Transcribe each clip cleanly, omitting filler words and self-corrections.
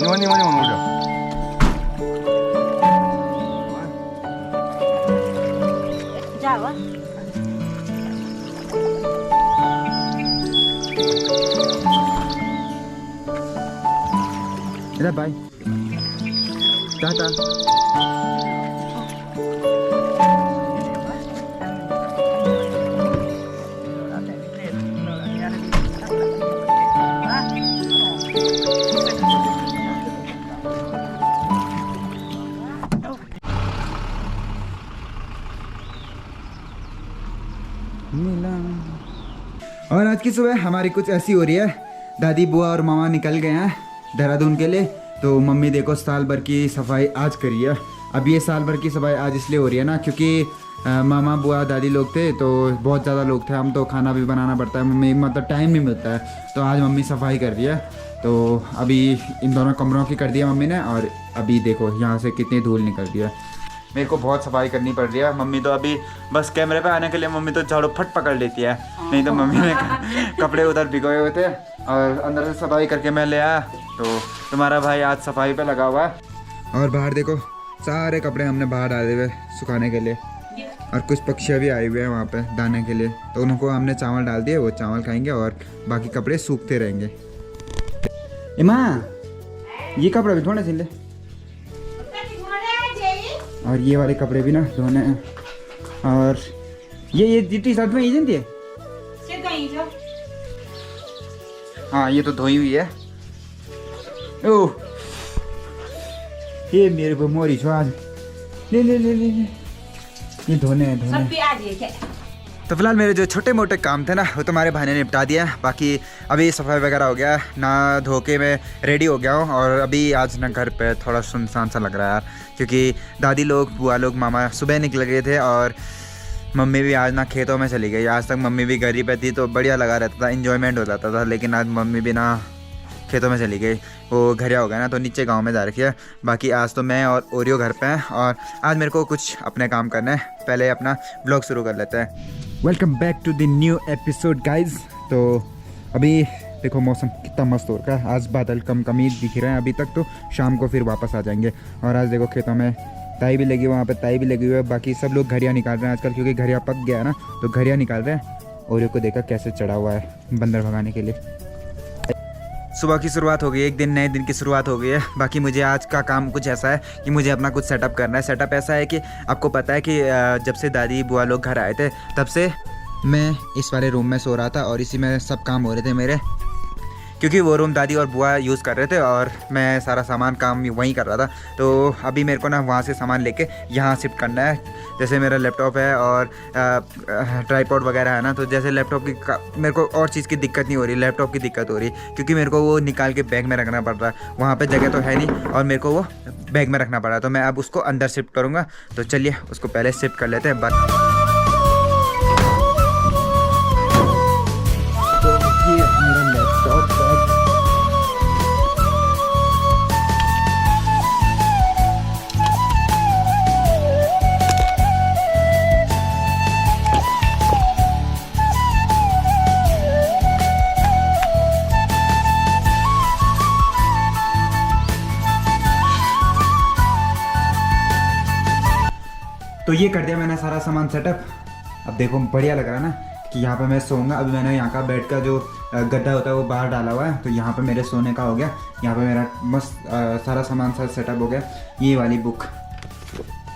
निमन उठ जाओ। जावा इधर बाय टाटा। और आज की सुबह हमारी कुछ ऐसी हो रही है, दादी बुआ और मामा निकल गए हैं देहरादून के लिए। तो मम्मी देखो साल भर की सफाई आज करी है। अब ये साल भर की सफाई आज इसलिए हो रही है ना, क्योंकि मामा बुआ दादी लोग थे तो बहुत ज़्यादा लोग थे, हम तो खाना भी बनाना पड़ता है, मम्मी मतलब टाइम नहीं मिलता है। तो आज मम्मी सफाई कर रही है। तो अभी इन दोनों कमरों की कर दिया मम्मी ने, और अभी देखो यहाँ से कितनी धूल निकल रही है। मेरे को बहुत सफाई करनी पड़ रही है। मम्मी तो अभी बस कैमरे पे आने के लिए मम्मी तो झाड़ू फट पकड़ लेती है, नहीं तो मम्मी ने कपड़े उधर भिगोए हुए थे और अंदर से सफाई करके मैं ले आया। तो तुम्हारा भाई आज सफाई पे लगा हुआ है। और बाहर देखो सारे कपड़े हमने बाहर डाले हुए सुखाने के लिए, और कुछ पक्षी भी आए हुए हैं वहाँ पे दाने के लिए, तो उनको हमने चावल डाल दिए, वो चावल खाएंगे और बाकी कपड़े सूखते रहेंगे। माँ ये कपड़ा भी धोने सिले, और ये वाले कपड़े भी ना धोने हैं। और ये टी शर्ट में ही है। हाँ ये तो धोई हुई है। ओह ये मेरे को मोरी छो आज, ले ले ले ले ले, ये धोने हैं। तो फिलहाल मेरे जो छोटे मोटे काम थे ना वो तुम्हारे भाई ने निपटा दिया। बाकी अभी सफाई वगैरह हो गया, ना धो के मैं रेडी हो गया हूँ। और अभी आज ना घर पे थोड़ा सुनसान सा लग रहा है यार, क्योंकि दादी लोग बुआ लोग मामा सुबह निकल गए थे और मम्मी भी आज ना खेतों में चली गई। आज तक मम्मी भी घर ही पे थी तो बढ़िया लगा रहता था, इन्जॉयमेंट हो जाता था। लेकिन आज मम्मी भी ना खेतों में चली गई, वो घरिया हो गया ना, तो नीचे गांव में जा रखी है। बाकी आज तो मैं और ओरियो घर पे हैं, और आज मेरे को कुछ अपने काम करना है। पहले अपना ब्लॉग शुरू कर लेते हैं। Welcome back to the new episode guys. तो अभी देखो मौसम कितना मस्त हो रहा है, आज बादल कम कम ही दिख रहे हैं अभी तक, तो शाम को फिर वापस आ जाएंगे। और आज देखो खेतों में ताई भी लगी हुई, वहाँ पे ताई भी लगी हुई है। बाकी सब लोग घरिया निकाल रहे हैं आजकल, क्योंकि घरिया पक गया है ना, तो घरिया निकाल रहे हैं। ओरियो को देखा कैसे चढ़ा हुआ है बंदर भगाने के लिए। सुबह की शुरुआत हो गई, एक दिन नए दिन की शुरुआत हो गई है। बाकी मुझे आज का काम कुछ ऐसा है कि मुझे अपना कुछ सेटअप करना है। सेटअप ऐसा है कि आपको पता है कि जब से दादी बुआ लोग घर आए थे तब से मैं इस वाले रूम में सो रहा था, और इसी में सब काम हो रहे थे मेरे, क्योंकि वो रूम दादी और बुआ यूज़ कर रहे थे और मैं सारा सामान काम वहीं कर रहा था। तो अभी मेरे को ना वहाँ से सामान लेके यहाँ शिफ्ट करना है। जैसे मेरा लैपटॉप है और ट्राइपॉड वगैरह है ना, तो जैसे लैपटॉप की मेरे को और चीज़ की दिक्कत नहीं हो रही, लैपटॉप की दिक्कत हो रही, क्योंकि मेरे को वो निकाल के बैग में रखना पड़ रहा है। वहाँ पे जगह तो है नहीं और मेरे को वो बैग में रखना पड़ रहा है, तो मैं अब उसको अंदर शिफ्ट करूँगा। तो चलिए उसको पहले शिफ्ट कर लेते हैं। तो ये कर दिया मैंने सारा सामान सेटअप। अब देखो बढ़िया लग रहा है ना कि यहाँ पे मैं सोऊंगा। अभी मैंने यहाँ का बेड का जो गद्दा होता है वो बाहर डाला हुआ है, तो यहाँ पे मेरे सोने का हो गया। यहाँ पे मेरा मस्त सारा सामान सेटअप हो गया। ये वाली बुक,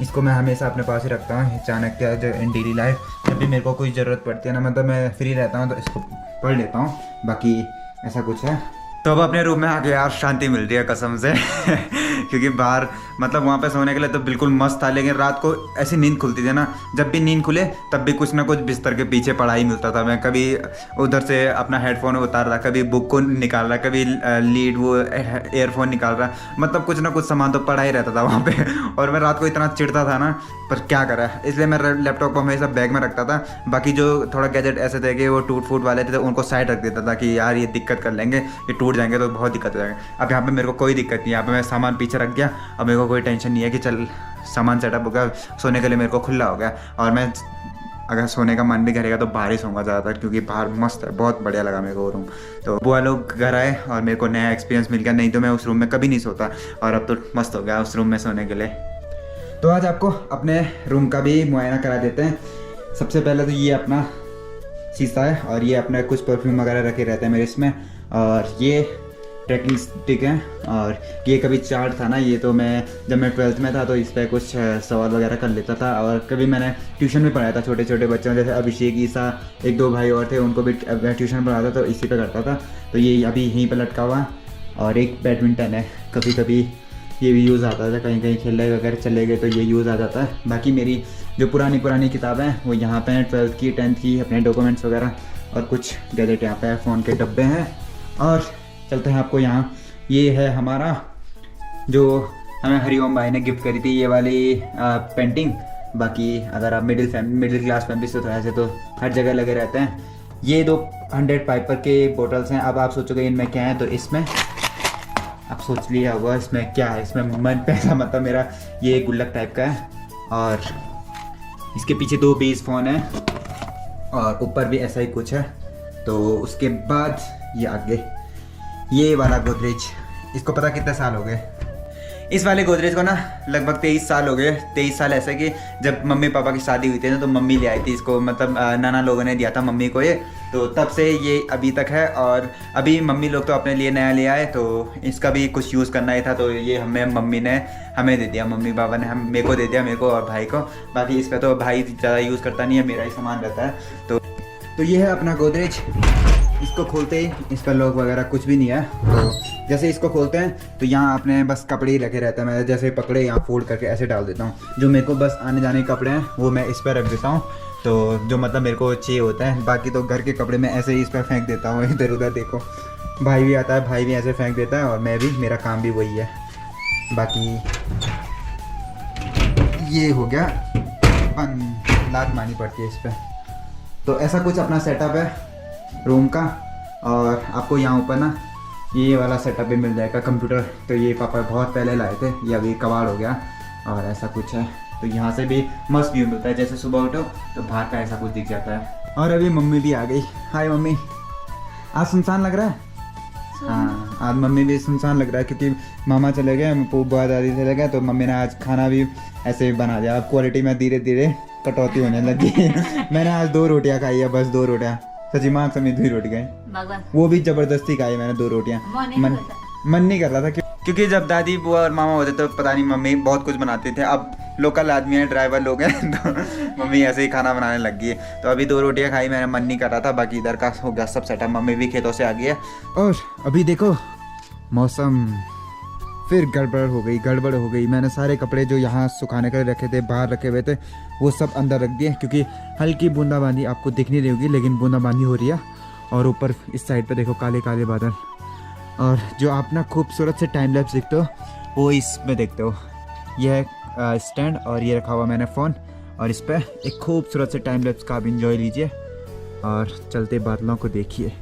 इसको मैं हमेशा अपने पास ही रखता हूँ, चाणक्य जो इन डेली लाइफ। जब भी मेरे को कोई ज़रूरत पड़ती है ना, मतलब मैं फ्री रहता हूँ तो इसको पढ़ लेता हूँ। बाकी ऐसा कुछ है। तो अब अपने रूम में आके यार शांति मिल रही है कसम से क्योंकि बाहर मतलब वहाँ पे सोने के लिए तो बिल्कुल मस्त था, लेकिन रात को ऐसी नींद खुलती थी ना, जब भी नींद खुले तब भी कुछ ना कुछ बिस्तर के पीछे पड़ा ही मिलता था। मैं कभी उधर से अपना हेडफोन उतार रहा, कभी बुक को निकाल रहा, कभी लीड वो एयरफोन निकाल रहा, मतलब कुछ ना कुछ सामान तो पड़ा ही रहता था वहाँ पे। और मैं रात को इतना चिढ़ता था ना, पर क्या करा, इसलिए मैं लैपटॉप को हमेशा बैग में रखता था। बाकी जो थोड़ा गैजेट ऐसे थे कि वो टूट फूट वाले थे, तो उनको साइड रख देता था कि यार ये दिक्कत कर लेंगे, ये टूट जाएंगे तो बहुत दिक्कत हो जाएगा। अब यहाँ पे मेरे को कोई दिक्कत नहीं, यहाँ पे मैं सामान पीछे रख दिया। अब मेरे को कोई टेंशन नहीं है कि चल सामान सेटअप हो गया, सोने के लिए मेरे को खुला हो गया। और मैं अगर सोने का मन भी करेगा तो बाहर ही सोऊंगा ज़्यादातर, क्योंकि बाहर मस्त है, बहुत बढ़िया लगा मेरे को वो रूम। तो बुआ लोग घर आए और मेरे को नया एक्सपीरियंस मिल गया, नहीं तो मैं उस रूम में कभी नहीं सोता, और अब तो मस्त हो गया उस रूम में सोने के लिए। तो आज आपको अपने रूम का भी मुआयना करा देते हैं। सबसे पहले तो ये अपना शीशा है, और ये अपने कुछ परफ्यूम वगैरह रखे रहते हैं मेरे इसमें, और ये ट्रैकिंग स्टिक है, और ये कभी चार्ट था ना, ये तो मैं जब मैं 12th में था तो इस पर कुछ सवाल वगैरह कर लेता था, और कभी मैंने ट्यूशन भी पढ़ाया था छोटे छोटे बच्चों, जैसे अभिषेक, ईसा, एक दो भाई और थे, उनको भी ट्यूशन पढ़ाता तो इसी पे करता था। तो ये अभी यहीं पे लटका हुआ, और एक बैडमिंटन है, कभी कभी ये भी यूज़ आता था, कहीं कहीं खेलने वगैरह चले गए तो ये यूज़ आ जाता है। बाकी मेरी जो पुरानी किताबें हैं वो यहाँ पे हैं, 12th की, 10th की, अपने डॉक्यूमेंट्स वगैरह, और कुछ गैजेट यहाँ पे है, फ़ोन के डब्बे हैं। और चलते हैं आपको यहाँ, ये है हमारा जो हमें हरिओम भाई ने गिफ्ट करी थी, ये वाली पेंटिंग। बाकी अगर आप मिडिल क्लास फैमिली से तो ऐसे तो हर जगह लगे रहते हैं। ये 200 पाइपर के बोटल्स हैं। अब आप सोचोगे इनमें क्या है, तो इसमें आप सोच लिया होगा इसमें क्या है। इसमें मन पैसा मतलब मेरा ये गुल्लक टाइप का है, और इसके पीछे 2 बेस फ़ोन है, और ऊपर भी ऐसा ही कुछ है। तो उसके बाद ये आगे ये वाला गोदरेज, इसको पता कितने साल हो गए इस वाले गोदरेज को ना, लगभग 23 साल हो गए। 23 साल ऐसे कि जब मम्मी पापा की शादी हुई थी ना, तो मम्मी ले आई थी इसको, मतलब नाना लोगों ने दिया था मम्मी को ये, तो तब से ये अभी तक है। और अभी मम्मी लोग तो अपने लिए नया ले आए, तो इसका भी कुछ यूज़ करना ही था, तो ये मम्मी ने हमें दे दिया, मम्मी पापा ने मेरे को दे दिया, मेरे को और भाई को। बाकी इस पर तो भाई ज़्यादा यूज़ करता नहीं है, मेरा ही सामान रहता है। तो ये है अपना गोदरेज। इसको खोलते ही इस पर लॉक वगैरह कुछ भी नहीं है। तो जैसे इसको खोलते हैं तो यहाँ आपने बस कपड़े ही रखे रहते हैं। मैं जैसे पकड़े यहाँ फोल्ड करके ऐसे डाल देता हूँ, जो मेरे को बस आने जाने के कपड़े हैं वो मैं इस पर रख देता हूँ, तो जो मतलब मेरे को चाहिए होता है। बाकी तो घर के कपड़े मैं ऐसे ही इस पर फेंक देता हूँ इधर उधर। देखो भाई भी आता है, भाई भी ऐसे फेंक देता है, और मैं भी, मेरा काम भी वही है। बाकी ये हो गया बंद, लात मारनी पड़ती है इस पर। तो ऐसा कुछ अपना सेटअप है रूम का। और आपको यहाँ ऊपर ना ये वाला सेटअप भी मिल जाएगा, कंप्यूटर। तो ये पापा बहुत पहले लाए थे, ये अभी कबाड़ हो गया, और ऐसा कुछ है। तो यहाँ से भी मस्त व्यू मिलता है, जैसे सुबह उठो तो बाहर का ऐसा कुछ दिख जाता है। और अभी मम्मी भी आ गई। हाय मम्मी, आज सुनसान लग रहा है? हाँ, आज मम्मी भी सुनसान लग रहा है, क्योंकि मामा चले गए, बुआ दादी चले गए, तो मम्मी ने आज खाना भी ऐसे ही बना दिया। अब क्वालिटी में धीरे धीरे कटौती होने लगी मैंने आज 2 रोटियां खाई है, बस 2 रोटियां, सची माँ समेत 2 रोटी खाई, वो भी जबरदस्ती खाई मैंने 2 रोटियां। मन नहीं कर रहा था, क्योंकि जब दादी बुआ और मामा होते तो पता नहीं मम्मी बहुत कुछ बनाते थे। अब लोकल आदमी है, ड्राइवर लोग हैं, तो मम्मी ऐसे ही खाना बनाने लग गई है। तो अभी 2 रोटियां खाई, मैंने मन नहीं कर रहा था। बाकी इधर का हो गया सब सेटअप, मम्मी भी खेतों से आ गई है। और अभी देखो मौसम फिर गड़बड़ हो गई। मैंने सारे कपड़े जो यहाँ सुखाने के लिए रखे थे, बाहर रखे हुए थे, वो सब अंदर रख दिए, क्योंकि हल्की बूंदाबांदी आपको दिख नहीं रही होगी, लेकिन बूंदाबांदी हो रही है। और ऊपर इस साइड पे देखो काले काले बादल, और जो आप ना खूबसूरत से टाइम लैप्स देखते हो वो इसमें देखते हो। यह है स्टैंड, और ये रखा हुआ मैंने फ़ोन, और इस पर एक खूबसूरत से टाइम लैप्स का आप इंजॉय लीजिए, और चलते बादलों को देखिए।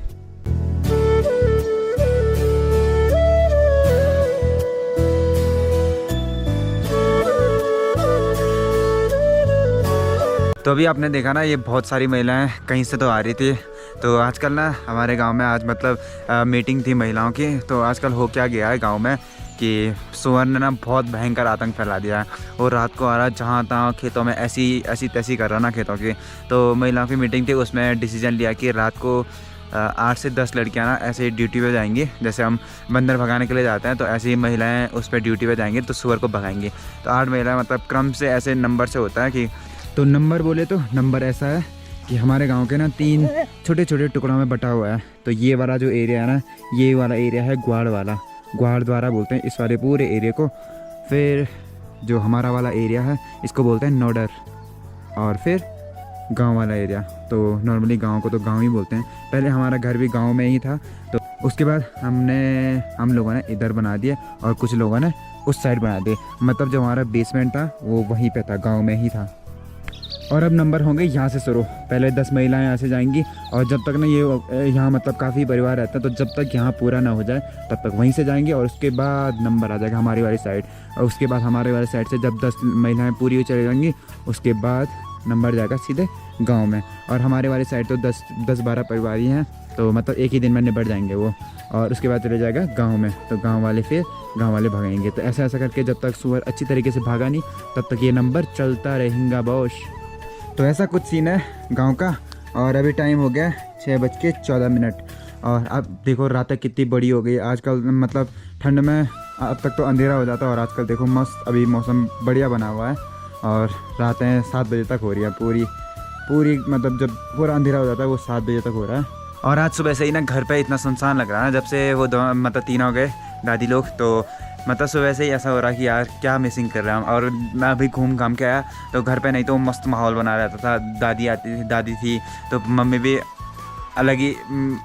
तो अभी आपने देखा ना, ये बहुत सारी महिलाएं कहीं से तो आ रही थी। तो आजकल ना हमारे गांव में आज मतलब मीटिंग थी महिलाओं की। तो आजकल हो क्या गया है गांव में कि सुअर ने ना बहुत भयंकर आतंक फैला दिया है, और रात को आ रहा जहाँ तहाँ खेतों में ऐसी तैसी कर रहा ना खेतों की। तो महिलाओं की मीटिंग थी, उसमें डिसीजन लिया कि रात को 8 से 10 लड़कियां ना ऐसे ड्यूटी पे जाएंगी। जैसे हम बंदर भगाने के लिए जाते हैं, तो ऐसी ही महिलाएं उस पर ड्यूटी पे जाएंगी, तो सुअर को भगाएंगी। तो 8 महिलाएं, मतलब क्रम से ऐसे नंबर से होता है कि, तो नंबर बोले तो नंबर ऐसा है कि हमारे गांव के ना 3 छोटे छोटे टुकड़ों में बटा हुआ है। तो ये वाला जो एरिया है ना, ये वाला एरिया है ग्वाड़ द्वारा बोलते हैं इस वाले पूरे एरिया को। फिर जो हमारा वाला एरिया है इसको बोलते हैं नोडर, और फिर गांव वाला एरिया। तो नॉर्मली गांव को तो गांव ही बोलते हैं। पहले हमारा घर भी गांव में ही था, तो उसके बाद हम लोगों ने इधर बना दिया, और कुछ लोगों ने उस साइड बना दिए। मतलब जो हमारा बेसमेंट था वो वहीं पे था, गांव में ही था। और अब नंबर होंगे यहाँ से शुरू। पहले 10 महिलाएं यहाँ से जाएंगी, और जब तक ना ये यहाँ मतलब काफ़ी परिवार रहता है, तो जब तक यहाँ पूरा ना हो जाए तब तक वहीं से जाएंगे, और उसके बाद नंबर आ जाएगा हमारी वाली साइड। और उसके बाद हमारे वाली साइड से जब 10 महिलाएं पूरी चली जाएंगी, उसके बाद नंबर जाएगा सीधे गांव में। और हमारे वाली साइड तो 10-12 परिवार ही हैं, तो मतलब एक ही दिन में निपट जाएंगे वो, और उसके बाद चले जाएगा गांव में, तो गांव वाले भगाएंगे। तो ऐसा ऐसा करके जब तक सूअर अच्छी तरीके से भागा नहीं तब तक ये नंबर चलता रहेगा बॉस। तो ऐसा कुछ सीन है गांव का। और अभी टाइम हो गया 6:14। और अब देखो रात कितनी बड़ी हो गई आजकल, मतलब ठंड में अब तक तो अंधेरा हो जाता है, और आजकल देखो मस्त अभी मौसम बढ़िया बना हुआ है, और रातें 7 बजे तक हो रही है पूरी, मतलब जब पूरा अंधेरा हो जाता है वो 7 बजे तक हो रहा है। और आज सुबह से ही ना घर पे इतना सुनसान लग रहा है ना, जब से वो मतलब 3 हो गए दादी लोग, तो मतलब सुबह से ही ऐसा हो रहा है कि यार क्या मिसिंग कर रहा हूँ। और मैं अभी घूम घाम के आया तो घर पे नहीं तो मस्त माहौल बना रहता था, दादी थी तो मम्मी भी अलग ही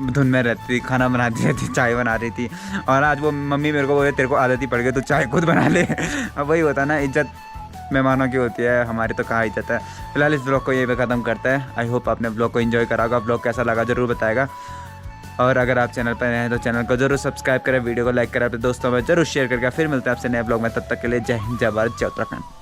धुन में रहती थी, खाना बनाती रहती, चाय बना रही थी। और आज वो मम्मी मेरे को बोले तेरे को आदत ही पड़ गई तो चाय खुद बना ले। अब वही होता है ना, इज्जत मेहमानों की होती है, हमारी तो कहाँ इज्जत है। फिलहाल इस ब्लॉग को यही पे ख़त्म करता है। आई होप आपने ब्लॉग को एंजॉय करा होगा। ब्लॉग कैसा लगा ज़रूर बताएगा, और अगर आप चैनल पर नए हैं तो चैनल को जरूर सब्सक्राइब करें, वीडियो को लाइक करें, अपने दोस्तों में जरूर शेयर करके। फिर मिलते हैं आपसे नए ब्लॉग में, तब तक के लिए जय हिंद, जय भारत, जय उत्तराखंड।